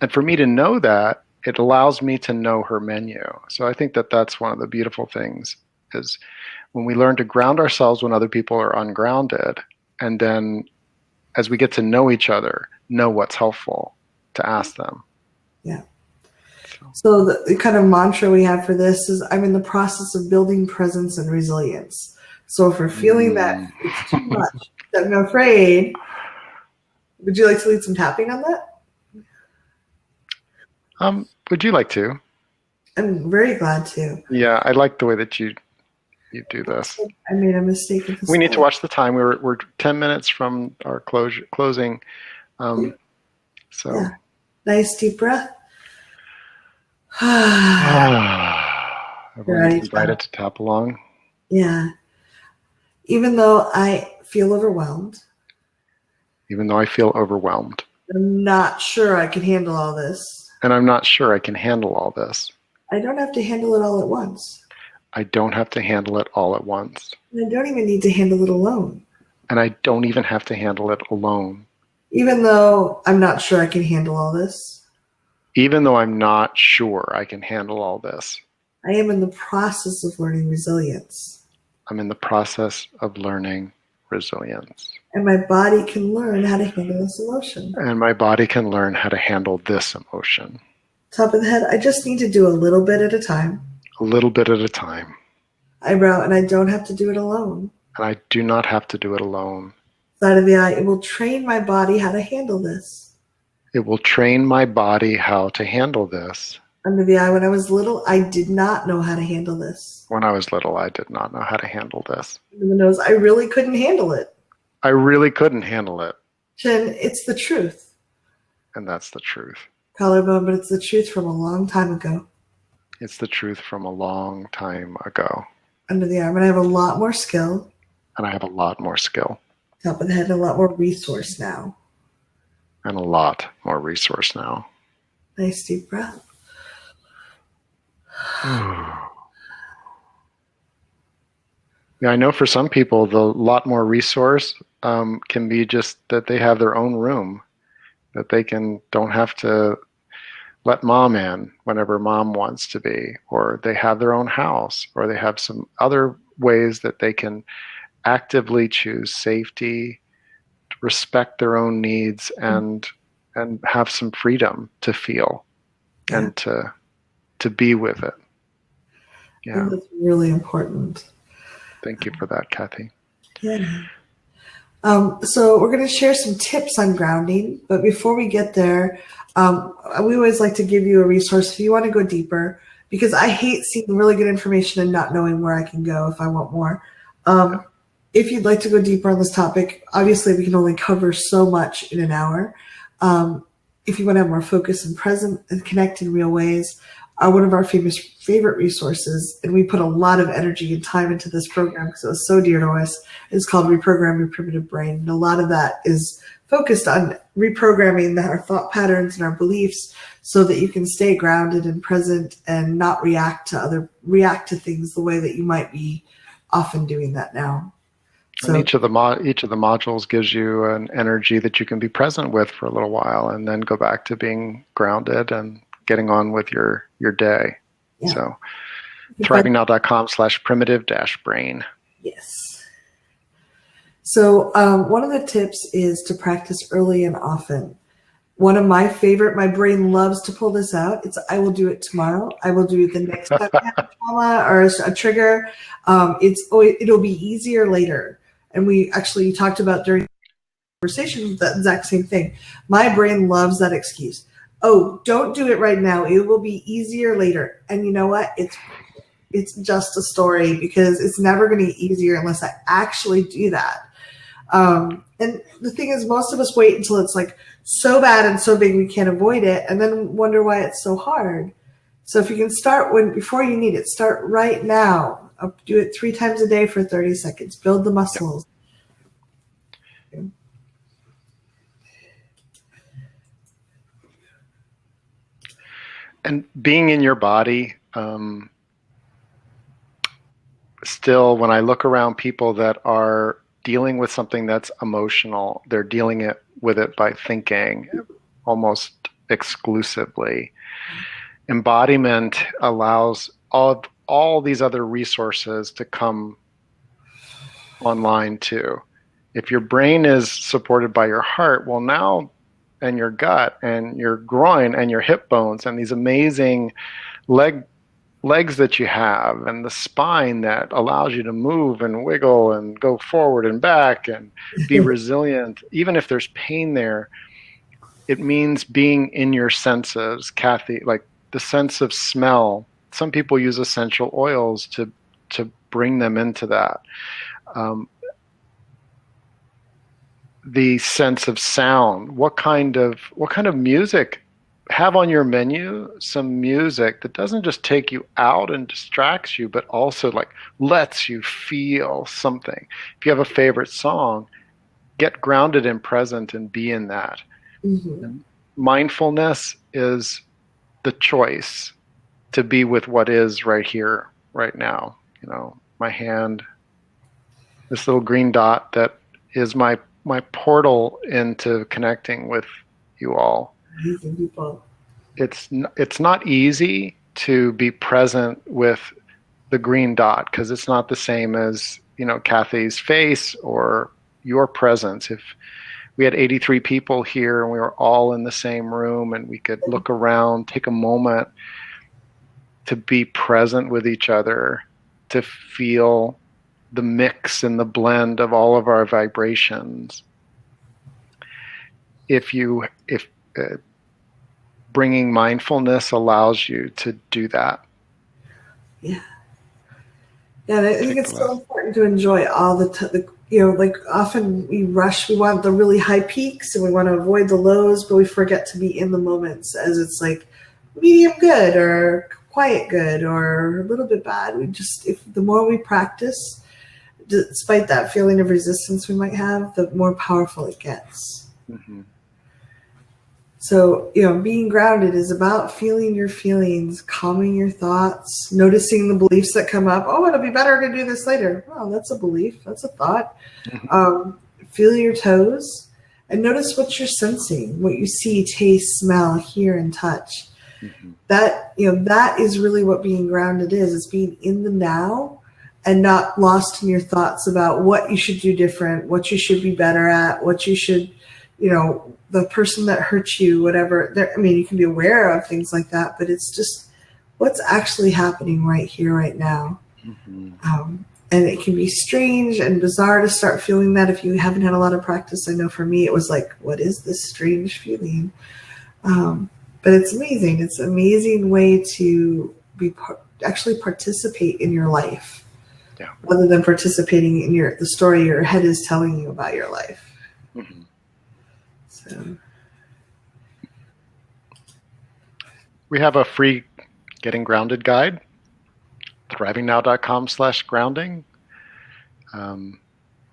And for me to know that, it allows me to know her menu. So I think that that's one of the beautiful things is when we learn to ground ourselves when other people are ungrounded, and then as we get to know each other, know what's helpful to ask them. Yeah. So, So the kind of mantra we have for this is I'm in the process of building presence and resilience. So if we're feeling that mm. it's too much, that I'm afraid, would you like to lead some tapping on that? Would you like to? I'm very glad to. Yeah, I like the way that you do this. I made a mistake at the We need to start. watch the time. We're 10 minutes from our closing. Um, so Yeah. Nice deep breath. You're everyone's ready, invited to tap along, yeah. Even though I feel overwhelmed, even though I feel overwhelmed. I'm not sure I can handle all this. And I'm not sure I can handle all this. I don't have to handle it all at once. I don't have to handle it all at once. And I don't even need to handle it alone. And I don't even have to handle it alone. Even though I'm not sure I can handle all this, Even though I'm not sure I can handle all this, I am in the process of learning resilience. I'm in the process of learning resilience. And my body can learn how to handle this emotion. And my body can learn how to handle this emotion. Top of the head, I just need to do a little bit at a time. A little bit at a time. Eyebrow, and I don't have to do it alone. And I do not have to do it alone. Side of the eye, it will train my body how to handle this. It will train my body how to handle this. Under the eye, when I was little, I did not know how to handle this. When I was little, I did not know how to handle this. Under the nose, I really couldn't handle it. I really couldn't handle it. Chin, it's the truth. And that's the truth. Collarbone, but it's the truth from a long time ago. It's the truth from a long time ago. Under the arm, and I have a lot more skill. And I have a lot more skill. Top of the head, and a lot more resource now. And a lot more resource now. Nice deep breath. Yeah, I know for some people, the lot more resource can be just that they have their own room, that they don't have to let mom in whenever mom wants to be, or they have their own house, or they have some other ways that they can actively choose safety, respect their own needs, and have some freedom to feel and to be with it. Yeah. That's really important. Thank you for that, Cathy. Yeah. So we're going to share some tips on grounding, but before we get there, we always like to give you a resource if you want to go deeper, because I hate seeing really good information and not knowing where I can go if I want more. If you'd like to go deeper on this topic, obviously we can only cover so much in an hour. If you want to have more focus and present and connect in real ways, one of our favorite resources, and we put a lot of energy and time into this program because it was so dear to us, is called Reprogram Your Primitive Brain. And a lot of that is focused on reprogramming our thought patterns and our beliefs so that you can stay grounded and present and not react to things the way that you might be often doing that now. So, and each of the modules gives you an energy that you can be present with for a little while, and then go back to being grounded and getting on with your day. Yeah. So thrivingnow.com/primitive-brain. Yes. So one of the tips is to practice early and often. One of my brain loves to pull this out. I will do it tomorrow. I will do it the next time I have a trauma or a trigger. It'll be easier later. And we actually talked about during the conversation the exact same thing. My brain loves that excuse. Oh, don't do it right now. It will be easier later. And you know what? It's just a story, because it's never going to get easier unless I actually do that. And the thing is, most of us wait until it's like so bad and so big we can't avoid it, and then wonder why it's so hard. So if you can start before you need it, start right now. Do it 3 times a day for 30 seconds. Build the muscles. Yep. And being in your body, still, when I look around people that are dealing with something that's emotional, they're dealing with it by thinking almost exclusively. Embodiment allows all these other resources to come online too. If your brain is supported by your heart, well, now and your gut and your groin and your hip bones and these amazing legs that you have and the spine that allows you to move and wiggle and go forward and back and be resilient. Even if there's pain there, it means being in your senses, Cathy, like the sense of smell. Some people use essential oils to bring them into that. The sense of sound. What kind of music? Have on your menu some music that doesn't just take you out and distracts you, but also like lets you feel something. If you have a favorite song, get grounded and present and be in that. Mm-hmm. Mindfulness is the choice to be with what is right here, right now. You know, my hand, this little green dot that is my portal into connecting with you all. Amazing people. It's not easy to be present with the green dot because it's not the same as, you know, Cathy's face or your presence. If we had 83 people here and we were all in the same room and we could look around, take a moment to be present with each other, to feel the mix and the blend of all of our vibrations. If bringing mindfulness allows you to do that. Yeah. Yeah, and I think it's so important to enjoy all the you know, like often we rush, we want the really high peaks and we want to avoid the lows, but we forget to be in the moments as it's like medium good or quiet good or a little bit bad. We just, if the more we practice, despite that feeling of resistance we might have, the more powerful it gets. Mm-hmm. So, you know, being grounded is about feeling your feelings, calming your thoughts, noticing the beliefs that come up. Oh, it'll be better to do this later. Well, that's a belief. That's a thought. Mm-hmm. Feel your toes and notice what you're sensing, what you see, taste, smell, hear, and touch. Mm-hmm. That, you know, that is really what being grounded is. It's being in the now and not lost in your thoughts about what you should do different, what you should be better at, what you should, you know, the person that hurt you, whatever. I mean, you can be aware of things like that, but it's just what's actually happening right here, right now. Mm-hmm. And it can be strange and bizarre to start feeling that if you haven't had a lot of practice. I know for me, it was like, what is this strange feeling? But it's amazing. It's an amazing way to be actually participate in your life, yeah, rather than participating in the story your head is telling you about your life. Mm-hmm. So. We have a free Getting Grounded guide, thrivingnow.com/grounding.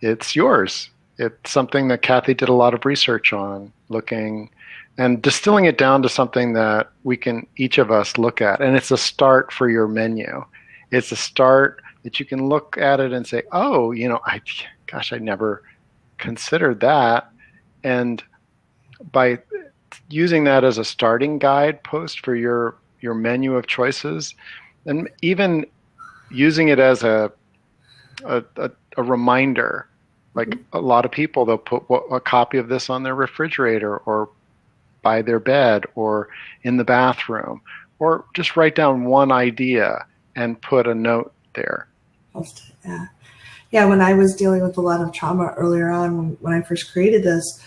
It's yours. It's something that Cathy did a lot of research on, looking and distilling it down to something that we can, each of us, look at. And it's a start for your menu. It's a start that you can look at it and say, oh, you know, I never considered that. And by using that as a starting guidepost for your menu of choices, and even using it as a reminder, like mm-hmm. a lot of people, they'll put a copy of this on their refrigerator or by their bed or in the bathroom, or just write down one idea and put a note there. Yeah. Yeah, when I was dealing with a lot of trauma earlier on, when I first created this,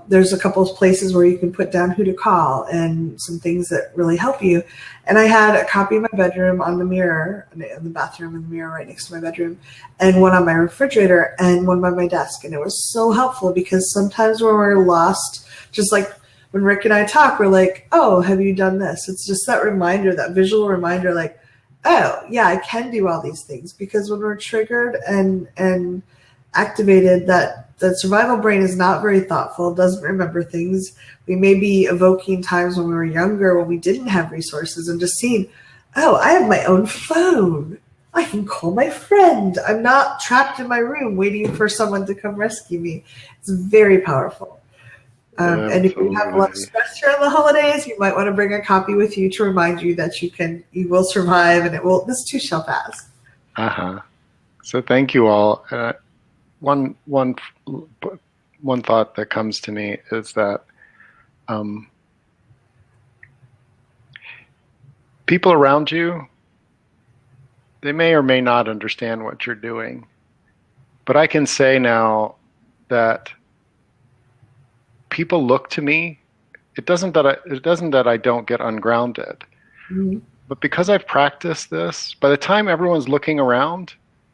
there's a couple of places where you can put down who to call and some things that really help you. And I had a copy in my bedroom on the mirror, in the bathroom, in the mirror right next to my bedroom, and one on my refrigerator and one by my desk. And it was so helpful because sometimes when we're lost, just like when Rick and I talk, we're like, oh, have you done this? It's just that reminder, that visual reminder, like, oh, yeah, I can do all these things. Because when we're triggered and activated, that survival brain is not very thoughtful, doesn't remember things. We may be evoking times when we were younger, when we didn't have resources, and just seeing, oh, I have my own phone. I can call my friend. I'm not trapped in my room waiting for someone to come rescue me. It's very powerful. And if you have a lot of stress during the holidays, you might want to bring a copy with you to remind you that you will survive, and this too shall pass. So thank you all. One thought that comes to me is that Um, People around you, they may or may not understand what you're doing. But I can say now that people look to me. It doesn't that I don't get ungrounded. Mhm. But because I've practiced this, by the time everyone's looking around,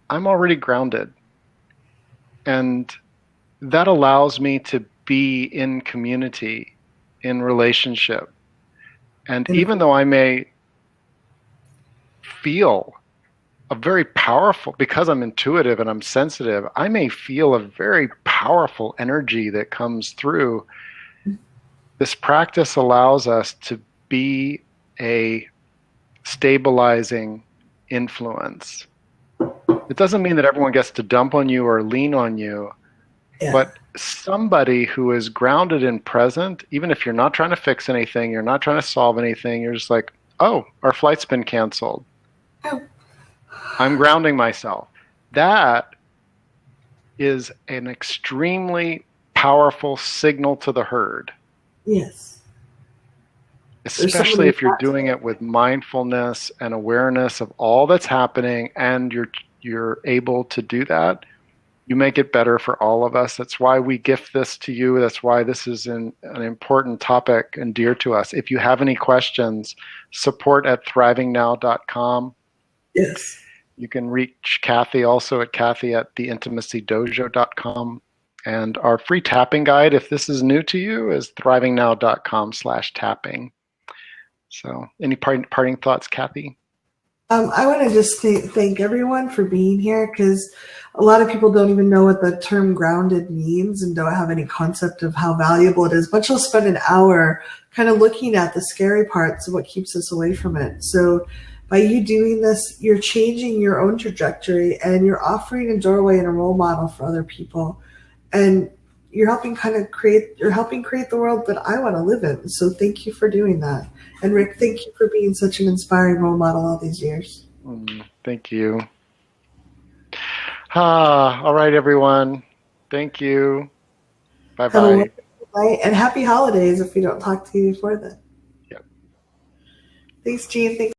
I'm already grounded. And that allows me to be in community, in relationship. And And even though I may feel a very powerful, because I'm intuitive and I'm sensitive, I may feel a very powerful energy that comes through. This practice allows us to be a stabilizing influence. It doesn't mean that everyone gets to dump on you or lean on you, yeah. but somebody who is grounded and present, even if you're not trying to fix anything, you're not trying to solve anything, you're just like, oh, our flight's been canceled. Oh, I'm grounding myself. That is an extremely powerful signal to the herd, yes. There's especially somebody if you're doing it with mindfulness and awareness of all that's happening and you're able to do that. You make it better for all of us. That's why we gift this to you. That's why this is an important topic and dear to us. If you have any questions, support at thrivingnow.com. yes. You can reach Cathy also at Cathy at theintimacydojo.com. And our free tapping guide, if this is new to you, is thrivingnow.com/tapping. So, any parting thoughts, Cathy? I want to just thank everyone for being here because a lot of people don't even know what the term grounded means and don't have any concept of how valuable it is. But you'll spend an hour kind of looking at the scary parts of what keeps us away from it. So by you doing this, you're changing your own trajectory and you're offering a doorway and a role model for other people. And you're helping create the world that I want to live in. So thank you for doing that. And Rick, thank you for being such an inspiring role model all these years. Thank you. All right, everyone. Thank you. Bye Have a bye. wonderful night and happy holidays if we don't talk to you before then. Yep. Thanks, Jean. Thanks.